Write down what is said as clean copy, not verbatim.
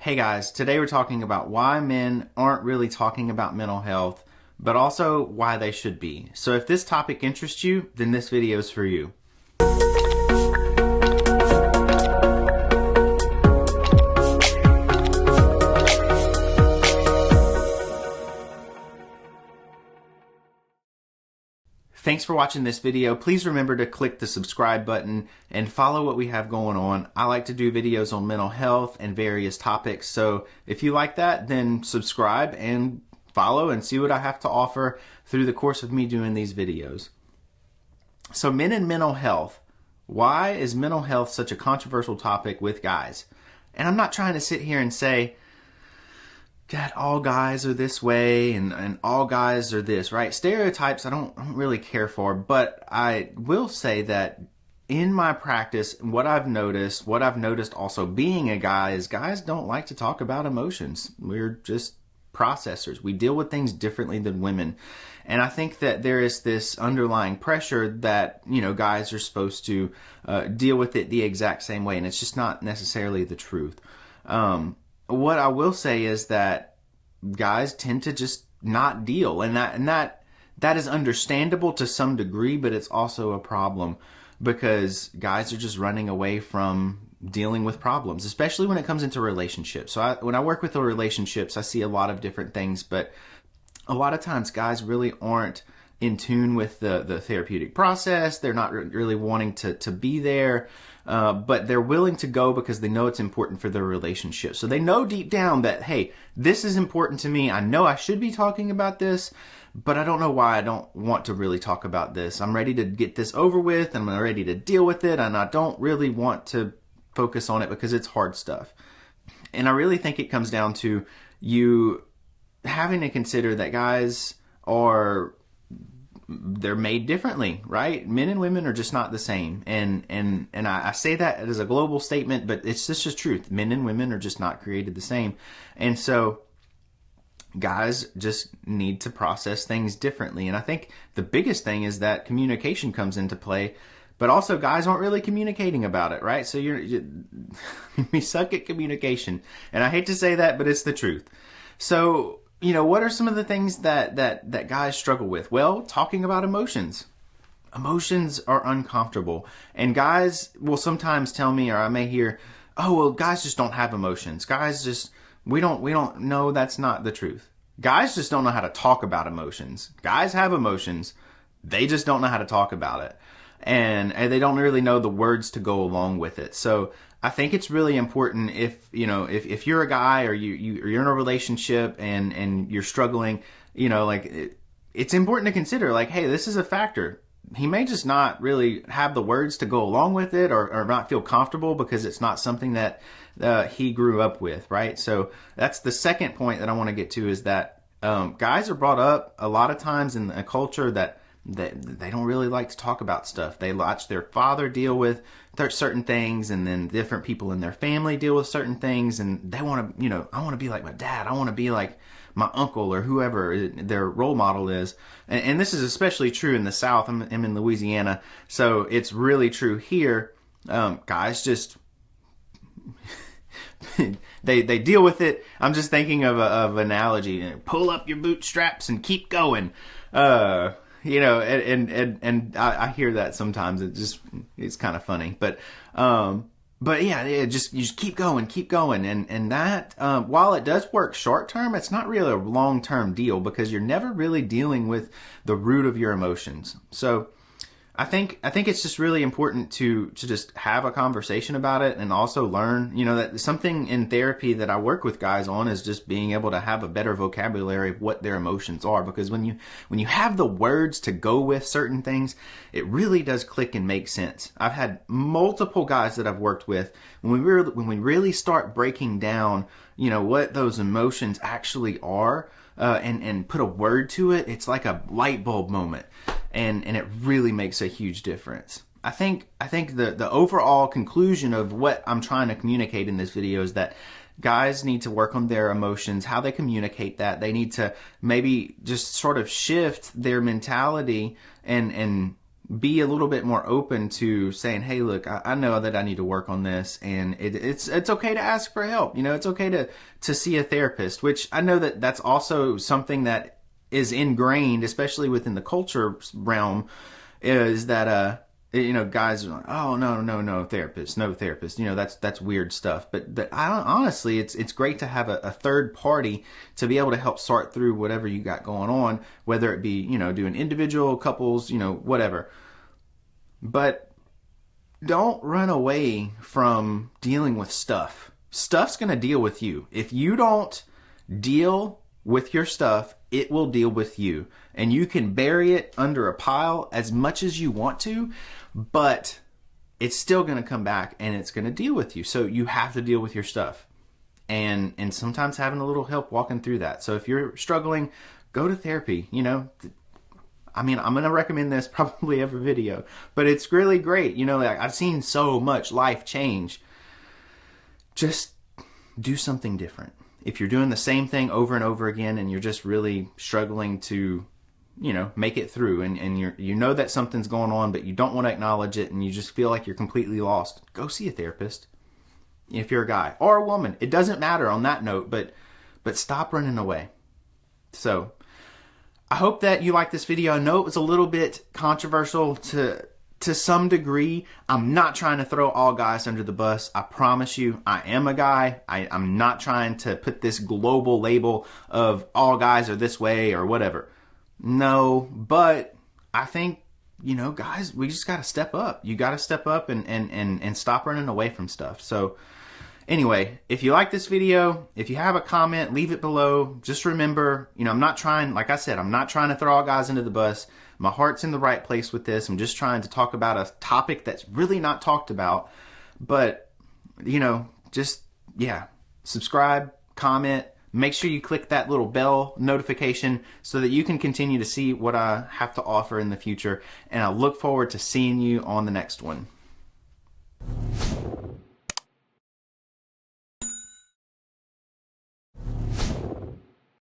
Hey guys, today we're talking about why men aren't really talking about mental health, but also why they should be. So if this topic interests you, then this video is for you. Thanks for watching this video. Please remember to click the subscribe button and follow what we have going on. I like to do videos on mental health and various topics. So if you like that, then subscribe and follow and see what I have to offer through the course of me doing these videos. So men and mental health. Why is mental health such a controversial topic with guys? And I'm not trying to sit here and say, God, all guys are this way and all guys are this, right? Stereotypes I don't really care for, but I will say that in my practice, what I've noticed also being a guy is guys don't like to talk about emotions. We're just processors. We deal with things differently than women. And I think that there is this underlying pressure that, guys are supposed to deal with it the exact same way, and it's just not necessarily the truth. What I will say is that guys tend to just not deal, and that is understandable to some degree, but it's also a problem because guys are just running away from dealing with problems, especially when it comes into relationships. So when I work with the relationships, I see a lot of different things, but a lot of times guys really aren't in tune with the therapeutic process. They're not really wanting to be there. But they're willing to go because they know it's important for their relationship. So they know deep down that, hey, this is important to me. I know I should be talking about this, but I don't know why I don't want to really talk about this. I'm ready to get this over with, and I'm ready to deal with it, and I don't really want to focus on it because it's hard stuff. And I really think it comes down to you having to consider that guys they're made differently, right? Men and women are just not the same. And I say that as a global statement, but it's just truth. Men and women are just not created the same. And so guys just need to process things differently. And I think the biggest thing is that communication comes into play, but also guys aren't really communicating about it, right? So we suck at communication. And I hate to say that, but it's the truth. So what are some of the things that guys struggle with? Well, talking about emotions. Emotions are uncomfortable. And guys will sometimes tell me, or I may hear, oh, well, guys just don't have emotions. Guys just, we don't know. That's not the truth. Guys just don't know how to talk about emotions. Guys have emotions. They just don't know how to talk about it. And they don't really know the words to go along with it. So I think it's really important if you're a guy or you're in a relationship and you're struggling, it's important to consider, like, hey, this is a factor. He may just not really have the words to go along with it or not feel comfortable because it's not something that he grew up with, right? So that's the second point that I want to get to is that guys are brought up a lot of times in a culture that they don't really like to talk about stuff. They watch their father deal with certain things, and then different people in their family deal with certain things, and they want to, I want to be like my dad. I want to be like my uncle or whoever their role model is. And this is especially true in the South. I'm in Louisiana, so it's really true here. Guys just they deal with it. I'm just thinking of an analogy. Pull up your bootstraps and keep going. And I hear that sometimes. It's kind of funny, but yeah, you just keep going, and that while it does work short term, it's not really a long term deal because you're never really dealing with the root of your emotions. So I think it's just really important to just have a conversation about it and also learn, that something in therapy that I work with guys on is just being able to have a better vocabulary of what their emotions are. Because when you have the words to go with certain things, it really does click and make sense. I've had multiple guys that I've worked with when we really start breaking down, what those emotions actually are, and put a word to it. It's like a light bulb moment. And it really makes a huge difference. I think the overall conclusion of what I'm trying to communicate in this video is that guys need to work on their emotions, how they communicate that. They need to maybe just sort of shift their mentality and be a little bit more open to saying, hey, look, I know that I need to work on this, and it's okay to ask for help. You know, it's okay to see a therapist, which I know that that's also something that is ingrained, especially within the culture realm, is that, you know, guys are like, oh, no therapist, no therapist. You know, that's weird stuff. But honestly, it's great to have a third party to be able to help sort through whatever you got going on, whether it be, you know, doing individual, couples, you know, whatever. But don't run away from dealing with stuff. Stuff's going to deal with you. If you don't deal with your stuff, it will deal with you. And you can bury it under a pile as much as you want to, but it's still going to come back and it's going to deal with you. So you have to deal with your stuff. And sometimes having a little help walking through that. So if you're struggling, go to therapy. You know, I mean, I'm going to recommend this probably every video, but it's really great. You know, like, I've seen so much life change. Just do something different. If you're doing the same thing over and over again and you're just really struggling to, you know, make it through, and you know that something's going on, but you don't want to acknowledge it, and you just feel like you're completely lost, go see a therapist. If you're a guy or a woman, it doesn't matter on that note, but stop running away. So I hope that you like this video. I know it was a little bit controversial to some degree. I'm not trying to throw all guys under the bus. I promise you, I am a guy. I'm not trying to put this global label of all guys are this way or whatever. No, but I think, you know, guys, we just got to step up. You got to step up and stop running away from stuff. So anyway, if you like this video, if you have a comment, leave it below. Just remember, you know, I'm not trying, like I said, I'm not trying to throw all guys into the bus. My heart's in the right place with this. I'm just trying to talk about a topic that's really not talked about. But, you know, just, yeah, subscribe, comment. Make sure you click that little bell notification so that you can continue to see what I have to offer in the future. And I look forward to seeing you on the next one.